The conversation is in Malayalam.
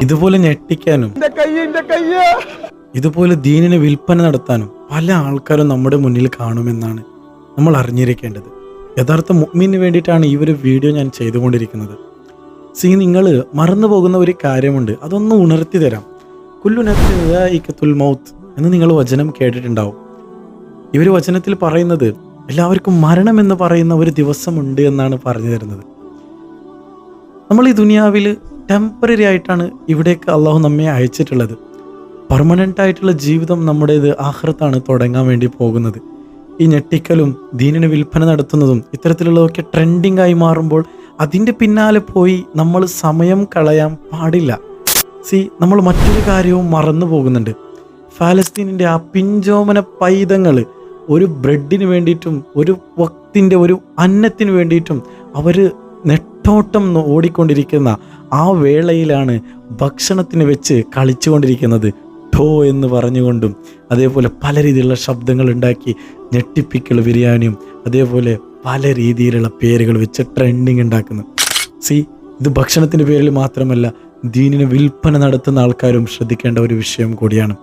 ഇതുപോലെ ഞെട്ടിക്കാനും ഇതുപോലെ ദീനിനെ വിൽപ്പന നടത്താനും പല ആൾക്കാരും നമ്മുടെ മുന്നിൽ കാണുമെന്നാണ് നമ്മൾ അറിഞ്ഞിരിക്കേണ്ടത്. യഥാർത്ഥ മുഅ്മിന് വേണ്ടിയിട്ടാണ് ഈ ഒരു വീഡിയോ ഞാൻ ചെയ്തുകൊണ്ടിരിക്കുന്നത്. നിങ്ങൾ മറന്നു പോകുന്ന ഒരു കാര്യമുണ്ട്, അതൊന്ന് ഉണർത്തി തരാം. കുല്ലു നഫ്സിൻ ദാഇഖത്തുൽ മൗത്ത് എന്ന് നിങ്ങൾ വചനം കേട്ടിട്ടുണ്ടാവും. ഇവർ വചനത്തിൽ പറയുന്നത് എല്ലാവർക്കും മരണം എന്ന് പറയുന്ന ഒരു ദിവസമുണ്ട് എന്നാണ് പറഞ്ഞു തരുന്നത്. നമ്മൾ ഈ ദുനിയാവിൽ ടെമ്പററി ആയിട്ടാണ് ഇവിടേക്ക് അള്ളാഹു നമ്മെ അയച്ചിട്ടുള്ളത്. പെർമനൻ്റ് ആയിട്ടുള്ള ജീവിതം നമ്മുടേത് ആഖിറത്താണ് തുടങ്ങാൻ വേണ്ടി പോകുന്നത്. ഈ ഞെട്ടിക്കലും ദീനിന് വിൽപ്പന നടത്തുന്നതും ഇത്തരത്തിലുള്ളതൊക്കെ ട്രെൻഡിങ് ആയി മാറുമ്പോൾ അതിൻ്റെ പിന്നാലെ പോയി നമ്മൾ സമയം കളയാൻ പാടില്ല. നമ്മൾ മറ്റൊരു കാര്യവും മറന്നു പോകുന്നുണ്ട്. ഫലസ്തീനിൻ്റെ ആ പിഞ്ചോമന പൈതങ്ങൾ ഒരു ബ്രെഡിന് വേണ്ടിയിട്ടും ഒരു വക്തിൻ്റെ ഒരു അന്നത്തിന് വേണ്ടിയിട്ടും അവർ നെട്ടോട്ടം ഓടിക്കൊണ്ടിരിക്കുന്ന ആ വേളയിലാണ് ഭക്ഷണത്തിന് വെച്ച് കളിച്ചുകൊണ്ടിരിക്കുന്നത്. ഠോ എന്ന് പറഞ്ഞുകൊണ്ടും അതേപോലെ പല രീതിയിലുള്ള ശബ്ദങ്ങൾ ഉണ്ടാക്കി ഞെട്ടിപ്പിക്കൽ ബിരിയാണിയും അതേപോലെ പല രീതിയിലുള്ള പേരുകൾ വെച്ച് ട്രെൻഡിങ് ഉണ്ടാക്കുന്നു. ഇത് ഭക്ഷണത്തിൻ്റെ പേരിൽ മാത്രമല്ല, ദീനിനെ വിൽപ്പന നടത്തുന്ന ആൾക്കാരും ശ്രദ്ധിക്കേണ്ട ഒരു വിഷയം കൂടിയാണ്.